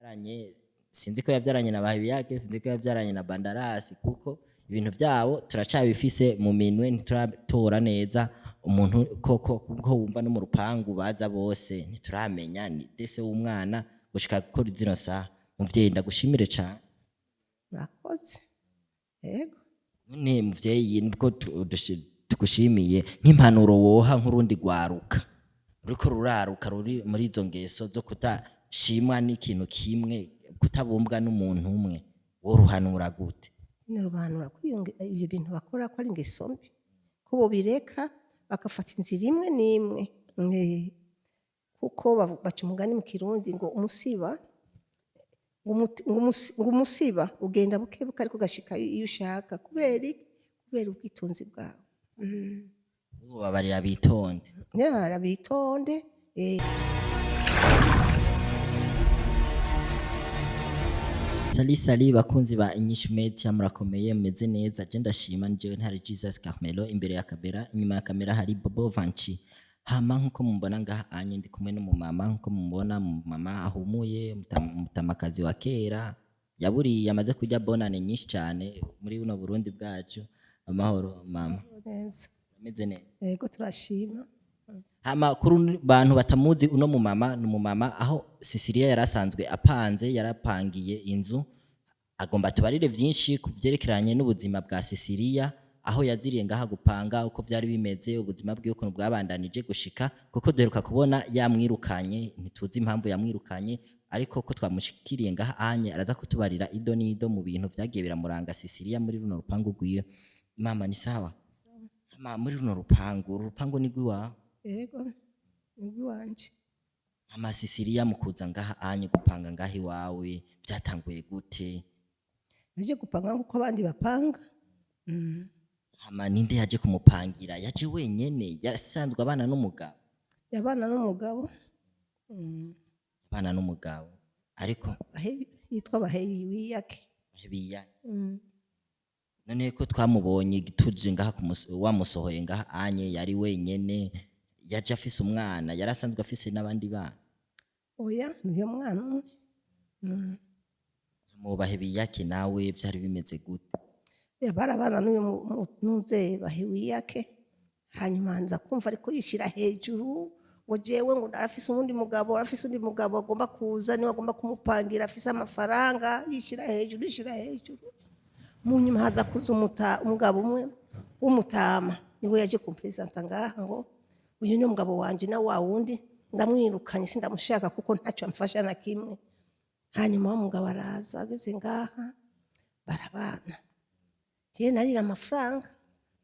yabyaranye sinzi ko yabyaranye na Bahibiyake, sinzi ko yabyaranye na Bandarasi kuko ibintu byabo turacabifise mu minwe ntituratora neza umuntu koko kuko wumva no mu rupangu baza bose ntituramenya ni dese w'umwana gushika kuri zino saha. Muvyeyi ndagushimire cane. Murakoze. Yego. None muvyeyi nibwo tugushimiye nk'impanuro woha nk'urundi gwaruka ruriko ruraruka ruri muri izo ngeso zo kutashimwa n'ikintu kimwe, kutabumbwa n'umuntu umwe, woruhanura gute? Nirubanura ibyo bintu bakora ko ari ingeso mbi, ko bobireka bagafata inzira imwe n'imwe, kuko baca umugani mu Kirundi ngo umusiba ugenda bukebuka ariko gashika iyo ushaka, kubera ubwitonzi bwawe. Babarira bitonde. Bitonde. Sali bakunzi ba Inyishu Media, murakomeye meze neza? Je ndashima njewe ntari Jesus Carmelo, imbere ya kamera, inyuma ya kamera hari Bobo Vanchi. Hama nkuko mumbona ngaha anye ndi kumwe n'umumama, nkuko mubona mama ahumuye, mutamakazi wa kera yaburi yamaze kujya bonane nyinshi cyane muri buno Burundi bwacu. Amahoro mama. Neza. Meze neza. Yego turashima. Hama kuri bantu batamuzi uno mumama n'umumama aho Sisilia yarasanzwe apanze, yarapangiye inzu, agomba tubarire vyinshi kuvyerekeranye n'ubuzima bwa Sisilia, aho yaziriye ngaha gupanga uko vyari bimeze, ubuzima bwiwe ukuntu bwabandanije gushika, kuko duheruka kubona yamwirukanye, ntituzi impamvu yamwirukanye, ariko ko twamushikiriye ngaha anye araza kutubarira ido nido mu bintu vyagiye biramuranga Sisilia muri runo rupangu rwiwe. Mama ni sawa? Mama muri runo rupangu ni gwiwa? Yego, ni wanje. Mama Sisilia mukuza ngaha anye gupanga ngahi wawe byatanguye gute? Naje gupanga nkuko abandi bapanga. Mama ninde yaje kumupangira? Yaje wenyene? Yasanzwe abana n'umugabo? Yabana n'umugabo. Abana n'umugabo. Ariko yitwa Bahibiyake. Bahibiyake. None ko twamubonye gituje ngaha wamusohoye ngaha anye yari wenyene, yaje afise umwana, yarasanzwe afise n'abandi bana? Oya, niyo mwana umwe. Mu Bahibiyake nawe byari bimeze gute? Barabana n'uyu Bahibiyake, hanyuma nza kumva ariko yishira hejuru ngo jewe ngo narafise undi mugabo agomba kuza, niwe agomba kumupangira, afise amafaranga, yishira hejuru. Mu nyuma haza kuza umugabo umwe w'umutama, niwe yaje kumpresenta ngaha ngo uyu ni umugabo wanje na wa wundi ndamwirukanye, sindamushaka kuko ntacyo amfasha na kimwe. Hanyuma umugabo araza ageze ngaha barabana. Je narira amafaranga,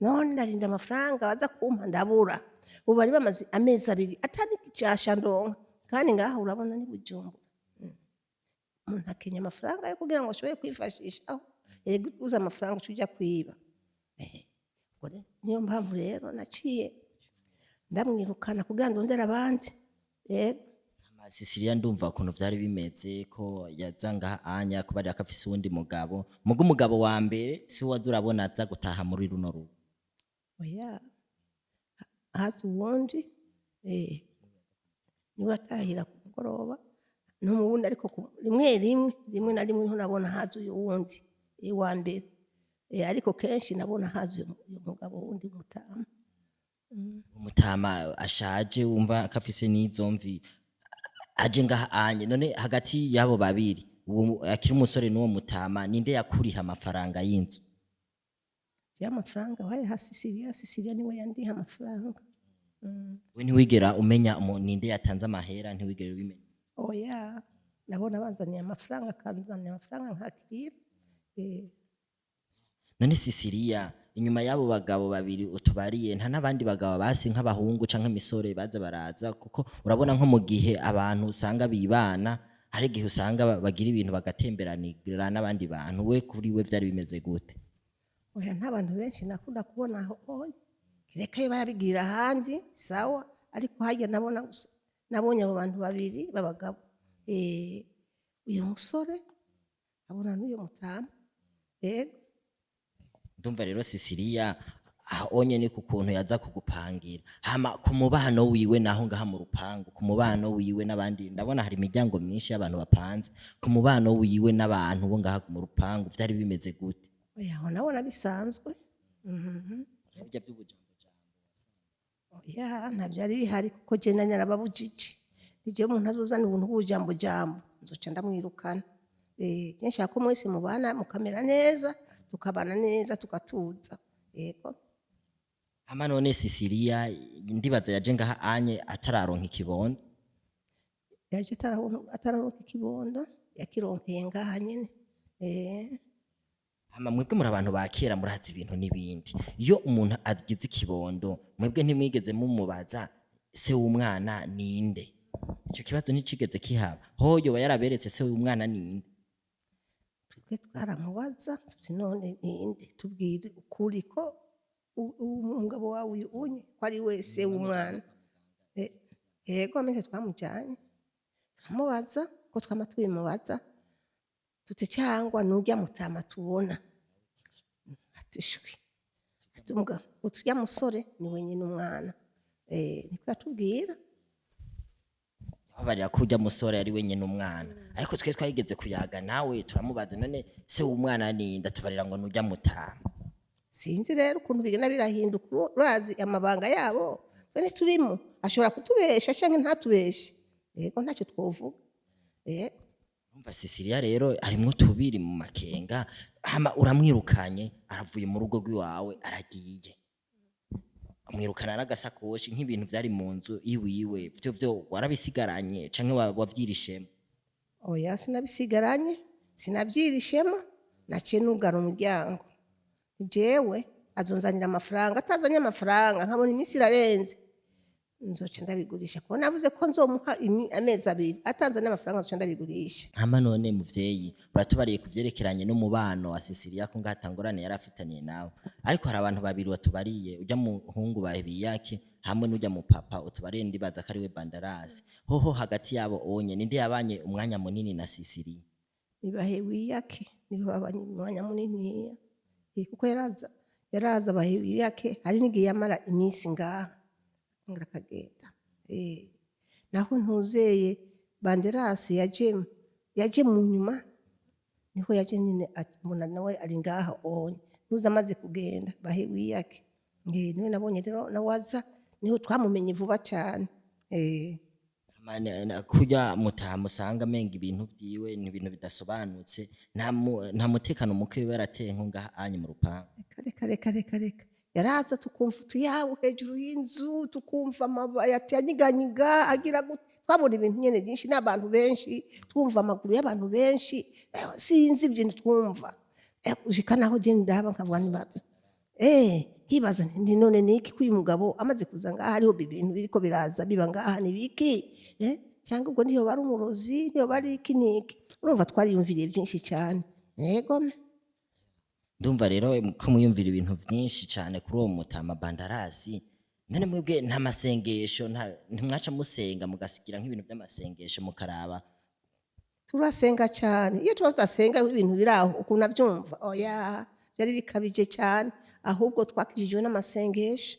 none ndarinda amafaranga baza kumpa ndabura. Ubu bari bamaze amezi 2 atari kicasha ndonka, kandi ngaha urabona ni Bujumbura. Umuntu akenya amafaranga yo kugira ngo ashobore kwifashisha, yego uza amafaranga tujya kwiba. Niyo mpamvu rero naciye ndamwirukana kugira ndondera abandi. Yego. Sisilia ndumva ukuntu vyari bimeze ko yazanga anya kuba ari akafise uwundi mugabo, mugo umugabo wa mbere si waza urabona aza gutaha muri runo rugo? Oya, haza uwundi niwe atahira ku mugoroba, no mu wundi ariko rimwe na rimwe niho nabona haza uyu wundi wa mbere, ariko kenshi nabona haza uyu mugabo wundi mutama. Umutama ashaje wumva akafise n'izo mvi aje ngaha anye. None hagati yabo babiri uwo akiri umusore n'uwo mutama ninde yakuriha amafaranga y'inzu? Amafaranga waye Sisilia niwe yandiha amafaranga. We ntiwigera umenya ninde yatanze amahera? Ntiwigera ubimenya? Oya, nabona banzaniye amafaranga, akanzaniye amafaranga nkakira. None Sisilia inyuma yabo bagabo babiri utubariye, nta nabandi bagabo basi nk'abahungu canke imisore baza baraza? Kuko urabona nko mu gihe abantu usanga bibana, hari gihe usanga bagira ibintu bagatemberanira n'abandi bantu. We kuri we byari bimeze gute? Oya, nta bantu benshi nakunda kubona aho, reka babigira hanze sawa, ariko hajya nabonye abo bantu babiri babagabo, uyu musore abona n'uyu mutama. Yego. Ndumva rero Sisilia onye ni ku kuntu yaza kugupangira hama ku mubano wiwe naho ngaha mu rupangu ku mubano wiwe n'abandi ndabona hari imiryango myinshi y'abantu bapanze ku mubano wiwe n'abantu bo ngaha mu rupangu vyari bimeze gute oya aho nabona bisanzwe burya by'ubujambo oya ntabyo ari bihari kuko je nari narababujije igihe umuntu azozana ubuntu bw'ubujambo jambo nzoca ndamwirukana je nshaka ko mwese mubana mukamera neza tukabana neza tukatuza yego hama none Sisilia ndibaza yaje ngaha anye atararonka ikibondo yaje atararonka ikibondo yakironkeye ngaha nyene hama mwebwe muri abantu bakera murazi ibintu n'ibindi iyo umuntu agize ikibondo mwebwe ntimwigeze mumubaza se w'umwana ninde ico kibazo nticigeze kihaba hoyo yaraberetse se w'umwana ninde twebwe twaramubaza tuti none ninde tubwire ukuri ko umugabo wawe uyu unye ko ari wese w'umwana yego amenye twamujyanye turamubaza ko twama tubimubaza tuti cyangwa nujya mutama tubona atishwi atumga utujya musore ni wenyine umwana niko yatubwira barira kujya musore ari wenyine umwana ariko twe twayigeze kuyaga nawe turamubaza none se w'umwana ninde tubarira ngo nujya mutama sinzi rero ukuntu bigenda birahinduka urazi amabanga yabo twene turimo ashobora kutubesha cyangwa ntatubeshe yego ntacyo twovuga umva Sisilia rero arimwo tubiri mu makenga hama uramwirukanye aravuye mu rugo rw'iwawe aragiye amwirukana n'agasakoshi nk'ibintu byari mu nzu iwiwe byo warabisigaranye canke wavyirishemo oya sinabisigaranye sinavyirishemo naciye nugara umuryango jewe azonzanira amafaranga atazanye amafaranga nkabona iminsi irarenze nzoca ndabigurisha kuko navuze ko nzomuha amezi 2 atanze n'amafaranga nzoca ndabigurisha hama none muvyeyi uratubariye kuvyerekeranye n'umubano wa Sisilia ko ngatangorane yarafitaniye nawe ariko hari abantu babiri watubariye ujya muhungu bahibiyake hamwe n'ujya mu papa utubariye ndibaza ko ari we Bandarasi hoho hagati yabo onye ninde yabanye umwanya munini na Sisilia nibahewiyake niho babanye umwanya munini kuko yaraza bahewiyake hari n'igihe yamara iminsi ngaha akagenda naho ntuzeye Banderasi yaje mu nyuma niho yaje nyine mbona nawe ari ngaha onye ntuza amaze kugenda bahewiyake niwe nabonye rero nawaza niho twamumenye vuba cyane kujya mutamusanga menga ibintu byiwe ni ibintu bidasobanutse nta mutekano muke barateye nko ngaha anye mu rupangu reka yaraza tukumva utuyabu hejuru y'inzu tukumva amabati yanyiganyiga agira twabona ibintu nyene byinshi n'abantu benshi twumva amaguru y'abantu benshi sinzi ibintu twumva ushika naho je ndaba nkavuga nibabe hibaza ndi none niki kuyu mugabo amaze kuza ngaha hariho ibintu biriko biraza biba ngaha ni biki cyangwa ubwo niyo bari umurozi niyo bari iki niki urumva twariyumviriye byinshi cyane yego ndumva rero ko muyumvira ibintu byinshi cyane kuri uwo mutama Bandarasi none mwebwe nta masengesho ntimwaca musenga mugasigira nk'ibintu by'amasengesho mukaraba turasenga cyane iyo tubasenga ibintu biraho ukuntu abyumva oya byari bikabije cyane ahubwo twakijijwe n'amasengesho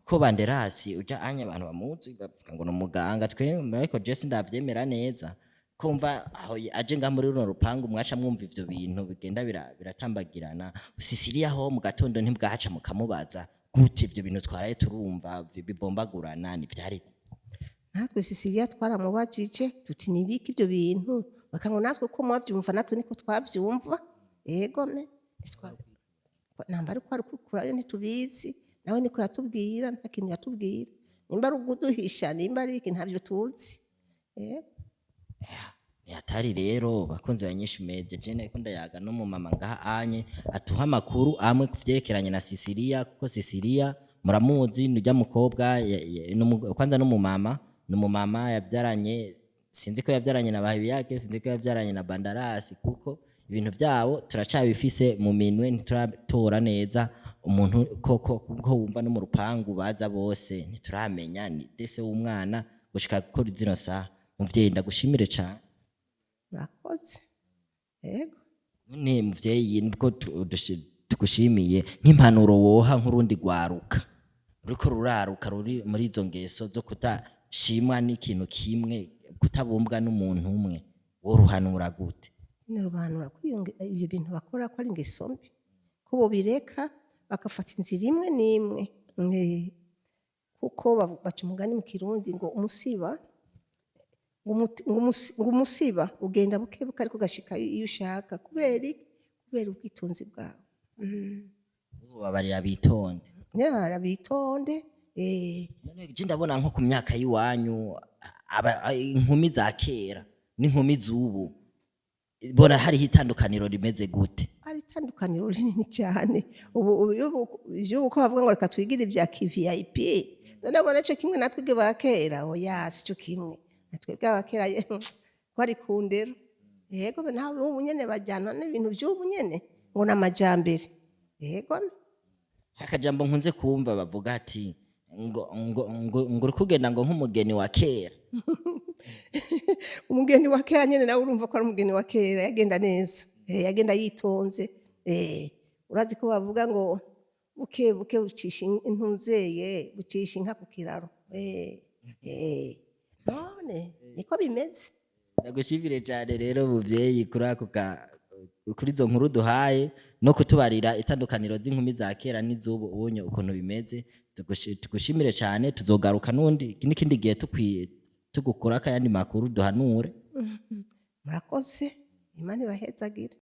ko Bandarasi ujya anya abantu bamuzi bavuga ngo n'umuganga twe ariko Jesse ndavyemera neza kumva aho aje nga muri runo rupangu mwaca mwumva ivyo bintu bigenda biratambagirana Sisilia ho mu gatondo ntibwaca mukamubaza gute ivyo bintu twaraye turumva bibombagurana ni vyari natwe Sisilia twaramubajije tuti nibiki ivyo bintu bakango natwe ko mwavyumva natwe niko twavyumva yego ne nambari ko ari kurayo ntitubizi nawe niko yatubwira nta kintu yatubwira nimba ari uguduhisha nimba ari iki ntavyo tuzi atari rero bakunze abanyinshi meje je nako ndayaga no mu mama ngaha anye atuha amakuru amwe kuvyerekeranye na Sisilia kuko Sisilia muramuzi nujya mukobwa kwanza no mu mama yabyaranye sinzi ko yabyaranye na bahibiyake sinzi ko yabyaranye na Bandarasi kuko ibintu byabo turacabifise mu minwe ntituratora neza umuntu koko wumva no mu rupangu baza bose ntituramenya ni dese w'umwana gushika gukora zino saha muvyeyi ndagushimire cyane murakoze yego none muvyeyi nibwo tugushimiye nk'impanuro woha nk'urundi rwaruka ruriko ruraruka ruri muri izo ngeso zo kutashimwa n'ikintu kimwe kutabumbwa n'umuntu umwe woruhanura gute? Narubanura ko ibyo bintu bakora ko ari ingeso mbi ko bobireka bagafata inzira imwe n'imwe kuko baca umugani mu kirundi ngo umusiba ugenda buke buke ariko ugashika iyo ushaka kubera ubwitonzi bwawe. Babarira bitonde bitonde. Je ndabona nko ku myaka y'iwanyu inkumi za kera n'inkumi z'ubu bona hariho itandukaniro rimeze gute? Ari itandukaniro rinini cyane. Ubu ko bavuga ngo reka twigire ibya VIP nabona cyo kimwe natwe ba kera oya si cyo kimwe natwe bwa kera ko ari kundero yego nawe ubu nyene bajyana n'ibintu by'ubu nyene ngo namajambere yego. Akajambo nkunze kumva bavuga ati ngo uri kugenda ngo nk'umugeni wa kera. Umugeni wa kera nyene nawe urumva ko ari umugeni wa kera yagenda neza yagenda yitonze. Urazi ko bavuga ngo buke buke ucisha intunzeye ucisha inka ku kiraro. None niko bimeze. Ndagushimire cyane rero muvyeyi kuri izo nkuru duhaye no kutubarira itandukaniro z'inkumi za kera n'iz'ubu ubonye ukuntu bimeze. Tugushimire cyane, tuzogaruka n'ikindi gihe tugukura akayandi makuru duhanure. Murakoze, Imana ibahezagire.